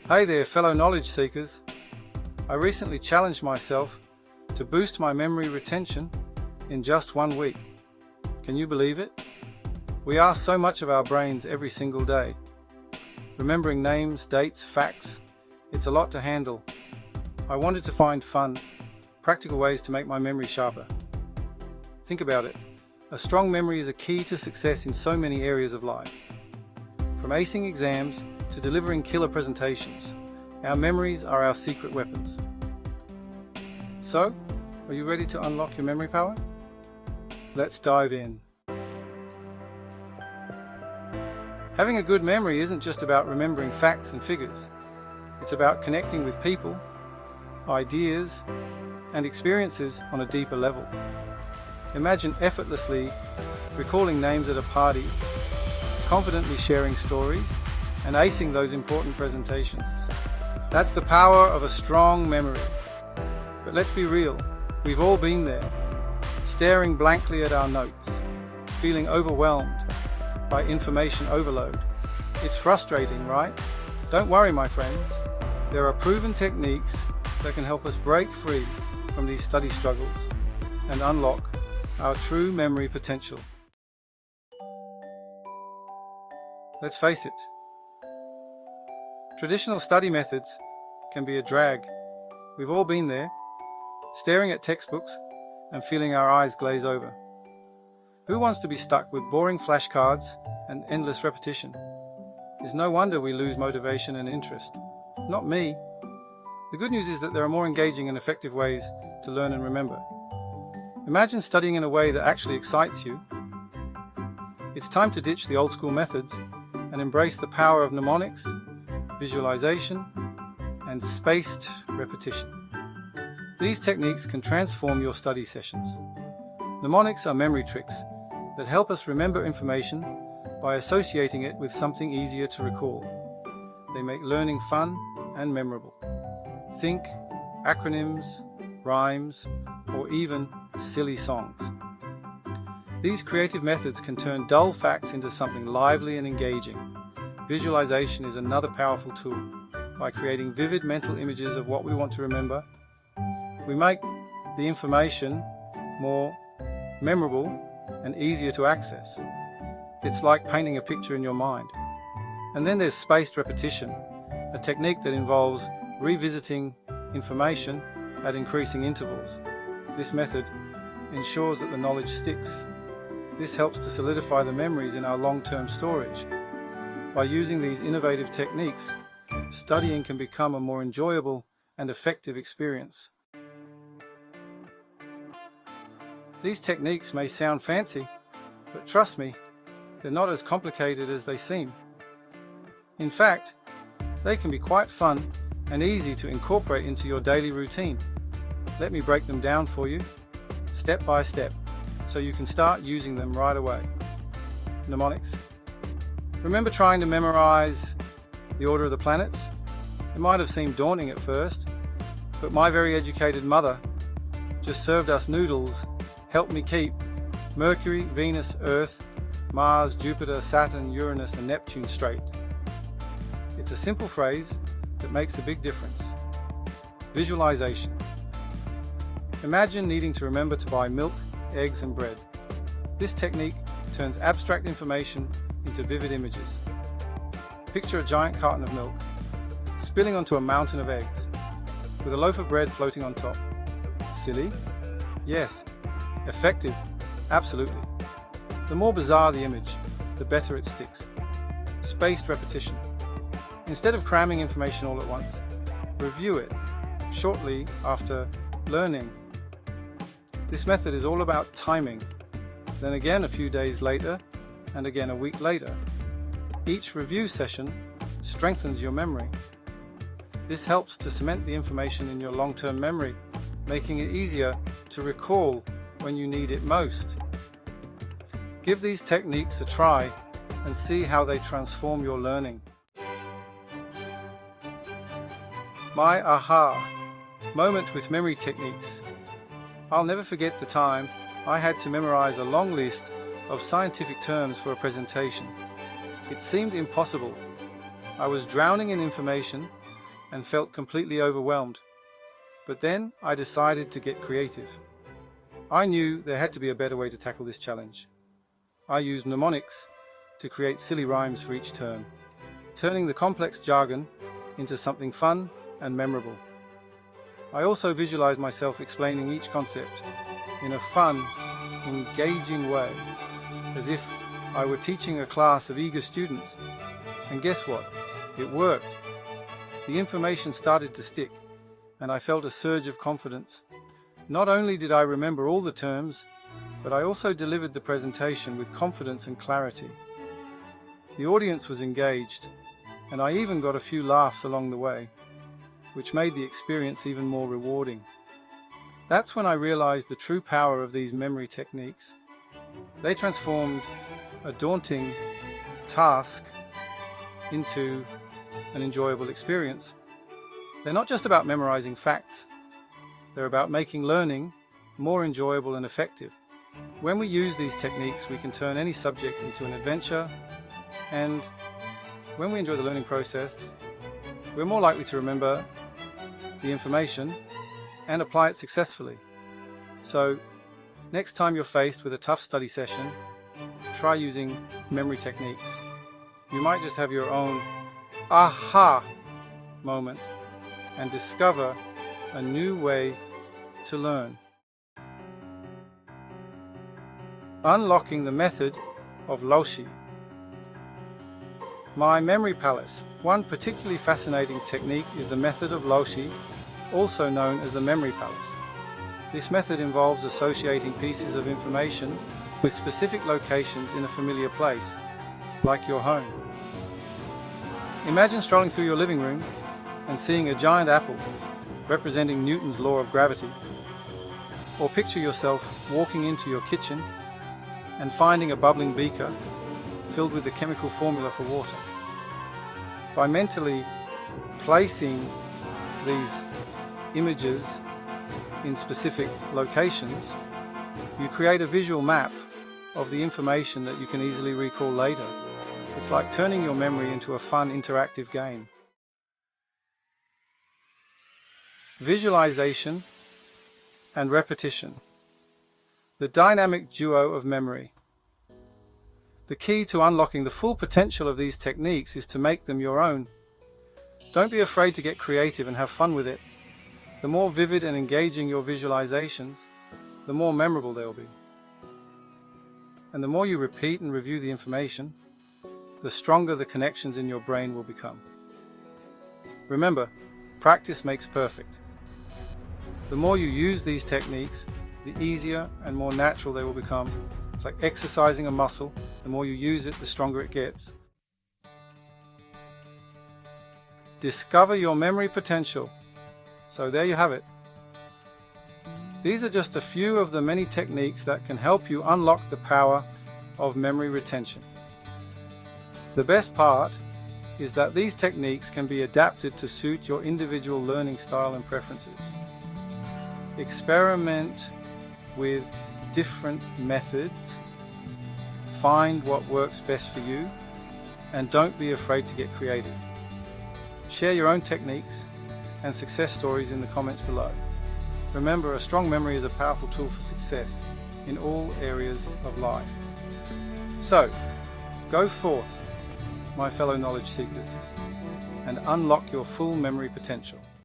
Hey there, fellow knowledge seekers. I recently challenged myself to boost my memory retention in just 1 week. Can you believe it? We ask so much of our brains every single day. Remembering names, dates, facts, it's a lot to handle. I wanted to find fun, practical ways to make my memory sharper. Think about it. A strong memory is a key to success in so many areas of life. From acing exams to delivering killer presentations, our memories are our secret weapons. So, are you ready to unlock your memory power? Let's dive in. Having a good memory isn't just about remembering facts and figures. It's about connecting with people, ideas, and experiences on a deeper level. Imagine effortlessly recalling names at a party, confidently sharing stories, and acing those important presentations. That's the power of a strong memory. But let's be real, we've all been there, staring blankly at our notes, feeling overwhelmed by information overload. It's frustrating, right? Don't worry, my friends. There are proven techniques that can help us break free from these study struggles and unlock our true memory potential. Let's face it, traditional study methods can be a drag. We've all been there, staring at textbooks and feeling our eyes glaze over. Who wants to be stuck with boring flashcards and endless repetition? It's no wonder we lose motivation and interest. Not me. The good news is that there are more engaging and effective ways to learn and remember. Imagine studying in a way that actually excites you. It's time to ditch the old school methods and embrace the power of mnemonics, visualization, and spaced repetition. These techniques can transform your study sessions. Mnemonics are memory tricks that help us remember information by associating it with something easier to recall. They make learning fun and memorable. Think acronyms, rhymes, or even silly songs. These creative methods can turn dull facts into something lively and engaging. Visualization is another powerful tool. By creating vivid mental images of what we want to remember, we make the information more memorable and easier to access. It's like painting a picture in your mind. And then there's spaced repetition, a technique that involves revisiting information at increasing intervals. This method ensures that the knowledge sticks. This helps to solidify the memories in our long-term storage. By using these innovative techniques, studying can become a more enjoyable and effective experience. These techniques may sound fancy, but trust me, they're not as complicated as they seem. In fact, they can be quite fun and easy to incorporate into your daily routine. Let me break them down for you, step by step, so you can start using them right away. Mnemonics. Remember trying to memorize the order of the planets? It might have seemed daunting at first, but my very educated mother just served us noodles, helped me keep Mercury, Venus, Earth, Mars, Jupiter, Saturn, Uranus, and Neptune straight. It's a simple phrase that makes a big difference. Visualization. Imagine needing to remember to buy milk, eggs, and bread. This technique turns abstract information into vivid images. Picture a giant carton of milk spilling onto a mountain of eggs, with a loaf of bread floating on top. Silly? Yes. Effective? Absolutely. The more bizarre the image, the better it sticks. Spaced repetition. Instead of cramming information all at once, review it shortly after learning. This method is all about timing, then again a few days later, and again a week later. Each review session strengthens your memory. This helps to cement the information in your long-term memory, making it easier to recall when you need it most. Give these techniques a try and see how they transform your learning. My aha moment with memory techniques. I'll never forget the time I had to memorize a long list of scientific terms for a presentation. It seemed impossible. I was drowning in information and felt completely overwhelmed. But then I decided to get creative. I knew there had to be a better way to tackle this challenge. I used mnemonics to create silly rhymes for each term, turning the complex jargon into something fun and memorable. I also visualized myself explaining each concept in a fun, engaging way, as if I were teaching a class of eager students. And guess what? It worked. The information started to stick, and I felt a surge of confidence. Not only did I remember all the terms, but I also delivered the presentation with confidence and clarity. The audience was engaged, and I even got a few laughs along the way, which made the experience even more rewarding. That's when I realized the true power of these memory techniques. They transformed a daunting task into an enjoyable experience. They're not just about memorizing facts. They're about making learning more enjoyable and effective. When we use these techniques, we can turn any subject into an adventure, and when we enjoy the learning process, we're more likely to remember the information and apply it successfully. So, next time you're faced with a tough study session, try using memory techniques. You might just have your own aha moment and discover a new way to learn. Unlocking the Method of Loci. My memory palace. One particularly fascinating technique is the Method of Loci, also known as the memory palace. This method involves associating pieces of information with specific locations in a familiar place, like your home. Imagine strolling through your living room and seeing a giant apple representing Newton's law of gravity. Or picture yourself walking into your kitchen and finding a bubbling beaker filled with the chemical formula for water. By mentally placing these images in specific locations, you create a visual map of the information that you can easily recall later. It's like turning your memory into a fun interactive game. Visualization and repetition. The dynamic duo of memory. The key to unlocking the full potential of these techniques is to make them your own. Don't be afraid to get creative and have fun with it. The more vivid and engaging your visualizations, the more memorable they'll be. And the more you repeat and review the information, the stronger the connections in your brain will become. Remember, practice makes perfect. The more you use these techniques, the easier and more natural they will become. It's like exercising a muscle. The more you use it, the stronger it gets. Discover your memory potential. So there you have it. These are just a few of the many techniques that can help you unlock the power of memory retention. The best part is that these techniques can be adapted to suit your individual learning style and preferences. Experiment with different methods, find what works best for you, and don't be afraid to get creative. Share your own techniques and success stories in the comments below. Remember, a strong memory is a powerful tool for success in all areas of life. So, go forth, my fellow knowledge seekers, and unlock your full memory potential.